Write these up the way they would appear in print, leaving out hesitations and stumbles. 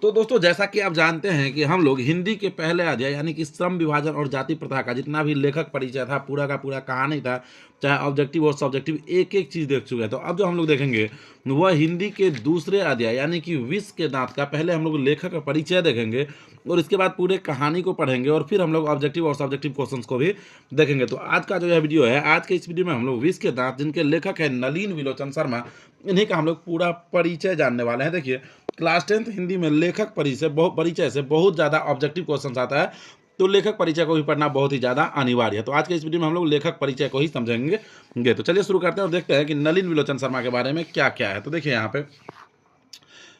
तो दोस्तों जैसा कि आप जानते हैं कि हम लोग हिंदी के पहले अध्याय यानी कि श्रम विभाजन और जाति प्रथा का जितना भी लेखक परिचय था पूरा का पूरा कहानी था, चाहे ऑब्जेक्टिव और सब्जेक्टिव एक एक चीज़ देख चुके हैं। तो अब जो हम लोग देखेंगे वह हिंदी के दूसरे अध्याय यानी कि विष के दांत का पहले हम लोग लेखक का परिचय देखेंगे और इसके बाद पूरे कहानी को पढ़ेंगे और फिर हम लोग ऑब्जेक्टिव और सब्जेक्टिव क्वेश्चंस को भी देखेंगे। तो आज का जो यह वीडियो है, आज के इस वीडियो में हम लोग विष के दांत जिनके लेखक है नलिन विलोचन शर्मा, इन्हीं का हम लोग पूरा परिचय जानने वाले हैं। देखिए, क्लास 10th हिंदी में लेखक परिचय से बहुत ज़्यादा ऑब्जेक्टिव क्वेश्चन आता है, तो लेखक परिचय को भी पढ़ना बहुत ही ज़्यादा अनिवार्य है। तो आज के इस वीडियो में हम लोग लेखक परिचय को ही समझेंगे। तो चलिए शुरू करते हैं और देखते हैं कि नलिन विलोचन शर्मा के बारे में क्या क्या है। तो देखिए यहाँ पे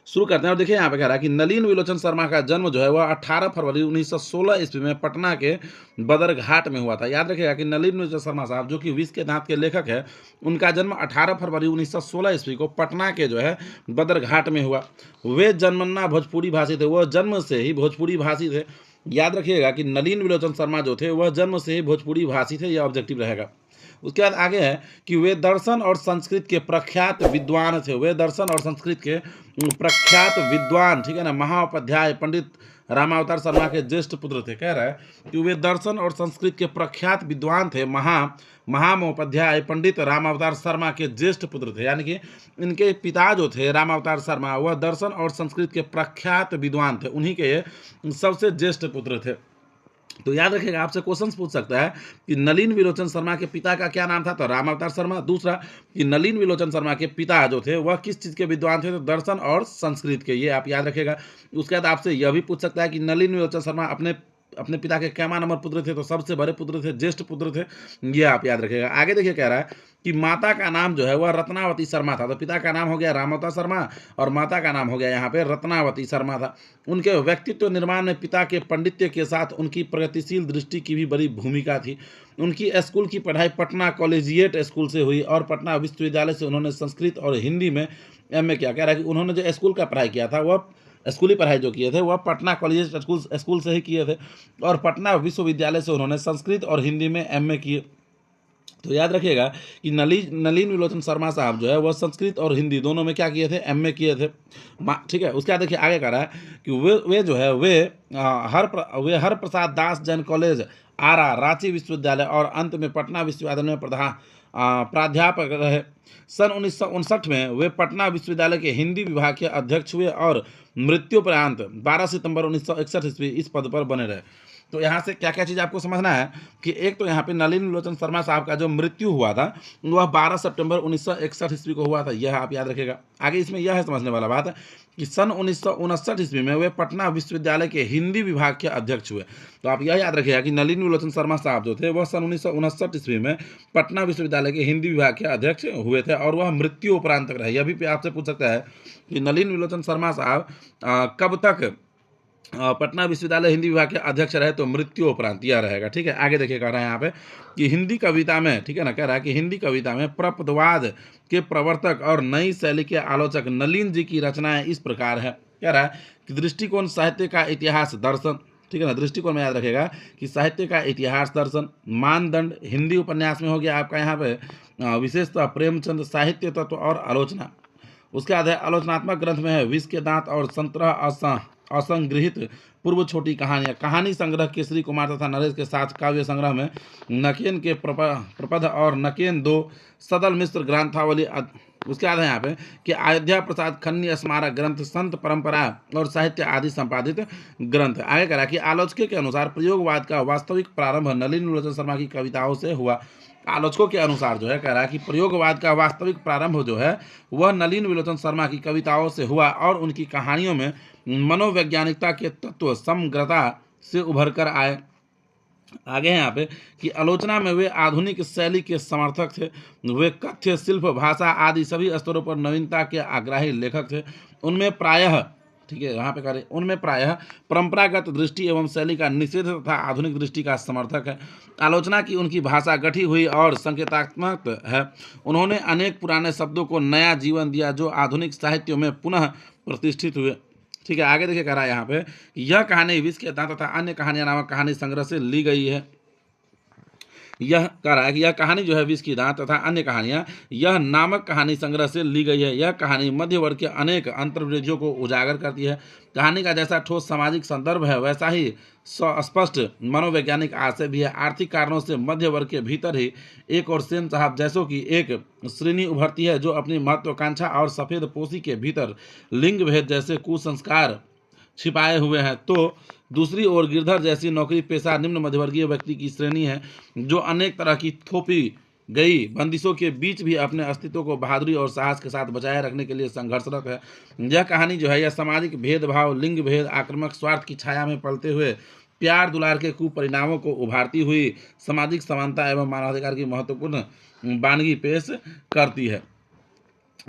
शुरू करते हैं और देखिए यहाँ पे कह रहा है कि नलिन विलोचन शर्मा का जन्म जो है वह 18 फरवरी 1916 ईस्वी में पटना के बदरघाट में हुआ था। याद रखिएगा कि नलिन विलोचन शर्मा साहब जो कि विष के दांत के लेखक है, उनका जन्म 18 फरवरी 1916 ईस्वी को पटना के जो है बदरघाट में हुआ। वे जन्मना भोजपुरी भाषी थे, वह जन्म से ही भोजपुरी भाषी थे। याद रखिएगा कि नलिन विलोचन शर्मा जो थे वह जन्म से ही भोजपुरी भाषी थे, यह ऑब्जेक्टिव रहेगा। उसके बाद आगे है कि वे दर्शन और संस्कृत के प्रख्यात विद्वान थे। वे दर्शन और संस्कृत के प्रख्यात विद्वान, ठीक है ना, महाउपाध्याय पंडित रामावतार शर्मा के ज्येष्ठ पुत्र थे। कह रहा है कि वे दर्शन और संस्कृत के प्रख्यात विद्वान थे, महामहोपाध्याय पंडित रामावतार शर्मा के ज्येष्ठ पुत्र थे। यानी कि इनके पिता जो थे रामावतार शर्मा, वह दर्शन और संस्कृत के प्रख्यात विद्वान थे, उन्हीं के ये सबसे ज्येष्ठ पुत्र थे। तो याद रखिएगा, आपसे क्वेश्चन पूछ सकता है कि नलिन विलोचन शर्मा के पिता का क्या नाम था, तो रामावतार शर्मा। दूसरा कि नलिन विलोचन शर्मा के पिता जो थे वह किस चीज़ के विद्वान थे, तो दर्शन और संस्कृत के, ये आप याद रखिएगा। उसके बाद आपसे यह भी पूछ सकता है कि नलिन विलोचन शर्मा अपने अपने पिता के क्या नंबर पुत्र थे, तो सबसे बड़े पुत्र थे, ज्येष्ठ पुत्र थे, ये आप याद रखिएगा। आगे देखिए कह रहा है कि माता का नाम जो है वह रत्नावती शर्मा था। तो पिता का नाम हो गया रामावतार शर्मा और माता का नाम हो गया यहाँ पे रत्नावती शर्मा था। उनके व्यक्तित्व निर्माण में पिता के पांडित्य के साथ उनकी प्रगतिशील दृष्टि की भी बड़ी भूमिका थी। उनकी स्कूल की पढ़ाई पटना कॉलेजिएट स्कूल से हुई और पटना विश्वविद्यालय से उन्होंने संस्कृत और हिंदी में एमए किया। कह रहा है कि उन्होंने जो स्कूल का पढ़ाई किया था वह स्कूली पढ़ाई जो किए थे वह पटना कॉलेज स्कूल से ही किए थे और पटना विश्वविद्यालय से उन्होंने संस्कृत और हिंदी में एमए किए। तो याद रखिएगा कि नलिन विलोचन शर्मा साहब जो है वह संस्कृत और हिंदी दोनों में क्या किए थे, एमए किए थे। ठीक है। उसके बाद देखिए आगे कह रहा है कि वे जो है वे हर प्रसाद दास जैन कॉलेज आरा, रांची विश्वविद्यालय और अंत में पटना विश्वविद्यालय में प्राध्यापक रहे। सन 1959 में वे पटना विश्वविद्यालय के हिंदी विभाग के अध्यक्ष हुए और मृत्युपरांत 12 सितंबर 1961 ईस्वी इस पद पर बने रहे। तो यहाँ से क्या क्या चीज़ आपको समझना है कि एक तो यहाँ पे नलिन विलोचन शर्मा साहब का जो मृत्यु हुआ था वह 12 सितंबर 1961 ईस्वी को हुआ था, यह आप याद रखिएगा। आगे इसमें यह है समझने वाला बात कि सन 1959 ईस्वी में वे पटना विश्वविद्यालय के हिंदी विभाग के अध्यक्ष हुए। तो आप यह याद रखिएगा कि नलिन विलोचन शर्मा साहब जो थे वह सन 1959 ईस्वी में पटना विश्वविद्यालय के हिंदी विभाग के अध्यक्ष हुए थे और वह मृत्यु उपरांत तक रहे। यह भी आपसे पूछ सकता है कि नलिन विलोचन शर्मा साहब कब तक पटना विश्वविद्यालय हिंदी विभाग के अध्यक्ष रहे, तो मृत्यु उपरांत यह रहेगा। ठीक है। आगे देखिए कह रहा है यहाँ पे कि हिंदी कविता में, ठीक है ना, कह रहा है कि हिंदी कविता में प्रपदवाद के प्रवर्तक और नई शैली के आलोचक नलिन जी की रचनाएं इस प्रकार है। कह रहा है कि दृष्टिकोण साहित्य का इतिहास दर्शन, ठीक है ना, दृष्टिकोण में याद रखेगा कि साहित्य का इतिहास दर्शन, मानदंड हिंदी उपन्यास में हो गया आपका यहाँ पे विशेषतः प्रेमचंद, साहित्य तत्व और आलोचना। उसके बाद है आलोचनात्मक ग्रंथ में है विष के दांत और संतरह असंग्रहित पूर्व छोटी कहानियाँ, कहानी संग्रह केसरी कुमार तथा नरेश के साथ काव्य संग्रह में नकेन के प्रपद और नकेन दो, सदल मिश्र ग्रंथावली। उसके बाद है यहाँ पे कि अयोध्या प्रसाद खन्नी स्मारक ग्रंथ, संत परंपरा और साहित्य आदि संपादित ग्रंथ। आगे करा कि आलोचकों के अनुसार प्रयोगवाद का वास्तविक प्रारंभ नलिन विलोचन शर्मा की कविताओं से हुआ। आलोचकों के अनुसार जो है कह रहा है कि प्रयोगवाद का वास्तविक प्रारंभ जो है वह नलिन विलोचन शर्मा की कविताओं से हुआ और उनकी कहानियों में मनोवैज्ञानिकता के तत्व समग्रता से उभर कर आए। आगे है यहाँ पे कि आलोचना में वे आधुनिक शैली के समर्थक थे। वे कथ्य, शिल्प, भाषा आदि सभी स्तरों पर नवीनता के आग्रही लेखक थे। उनमें प्रायः, ठीक है, यहाँ पे कह रहे उनमें प्रायः परंपरागत दृष्टि एवं शैली का निषेध तथा आधुनिक दृष्टि का समर्थक है। आलोचना की उनकी भाषा गठी हुई और संकेतात्मक है। उन्होंने अनेक पुराने शब्दों को नया जीवन दिया जो आधुनिक साहित्यों में पुनः प्रतिष्ठित हुए। ठीक है। आगे देखिए कह रहा है यहाँ पे यह कहानी विष के दांत तथा अन्य कहानियां नामक कहानी संग्रह से ली गई है। यह कह रहा है कि यह कहानी जो है विष की दांत तथा अन्य कहानियां, यह नामक कहानी संग्रह से ली गई है। यह कहानी मध्य वर्ग के अनेक अंतर्विरोधियों को उजागर करती है। कहानी का जैसा ठोस सामाजिक संदर्भ है, वैसा ही स्पष्ट मनोवैज्ञानिक आशय भी है। आर्थिक कारणों से मध्य वर्ग के भीतर ही एक और सेन साहब जैसों की एक श्रेणी उभरती है, जो अपनी महत्वाकांक्षा और सफेद पोशी के भीतर लिंग भेद जैसे कुसंस्कार छिपाए हुए हैं, तो दूसरी ओर गिरधर जैसी नौकरी पेशा निम्न मध्यवर्गीय व्यक्ति की श्रेणी है, जो अनेक तरह की थोपी गई बंदिशों के बीच भी अपने अस्तित्व को बहादुरी और साहस के साथ बचाए रखने के लिए संघर्षरत है। यह कहानी जो है, यह सामाजिक भेदभाव, लिंग भेद, आक्रामक स्वार्थ की छाया में पलते हुए प्यार दुलार के कुपरिणामों को उभारती हुई सामाजिक समानता एवं मानवाधिकार की महत्वपूर्ण वानगी पेश करती है।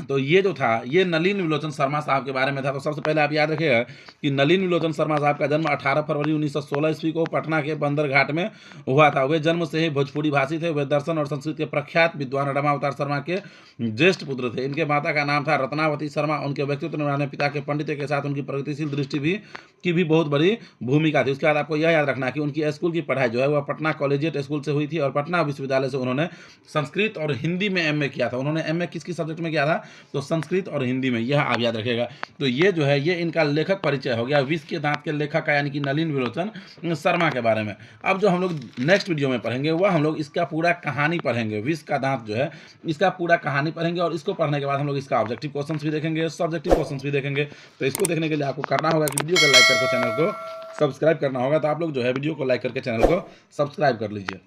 तो ये जो था, ये नलिन विलोचन शर्मा साहब के बारे में था। तो सबसे पहले आप याद रखिएगा कि नलिन विलोचन शर्मा साहब का जन्म 18 फरवरी 1916 ईस्वी को पटना के बंदरघाट में हुआ था। वे जन्म से ही भोजपुरी भाषी थे। वे दर्शन और संस्कृत के प्रख्यात विद्वान रमावतार शर्मा के ज्येष्ठ पुत्र थे। इनके माता का नाम था रत्नावती शर्मा। उनके व्यक्तित्व निभाने पिता के पंडित्य के साथ उनकी प्रगतिशील दृष्टि की भी बहुत बड़ी भूमिका थी। उसके बाद आपको यह याद रखना कि उनकी स्कूल की पढ़ाई जो है वह पटना कॉलेजिएट स्कूल से हुई थी और पटना विश्वविद्यालय से उन्होंने संस्कृत और हिंदी में एमए किया था। उन्होंने एमए किस सब्जेक्ट में किया था? तो संस्कृत और हिंदी में, यह आप याद रखिएगा। तो ये जो है, ये इनका लेखक परिचय हो गया विष के दांत के लेखक का, यानी कि नलिन विलोचन शर्मा के बारे में। अब जो हम लोग नेक्स्ट वीडियो में पढ़ेंगे, वह हम लोग इसका पूरा कहानी पढ़ेंगे। विष का दांत जो है, इसका पूरा कहानी पढ़ेंगे और इसको पढ़ने के बाद हम लोग इसका ऑब्जेक्टिव क्वेश्चंस भी देखेंगे, सब्जेक्टिव क्वेश्चंस भी देखेंगे। तो इसको देखने के लिए आपको करना होगा कि वीडियो को लाइक करके चैनल को सब्सक्राइब करना होगा। तो आप लोग जो है वीडियो को लाइक करके चैनल को सब्सक्राइब कर लीजिए।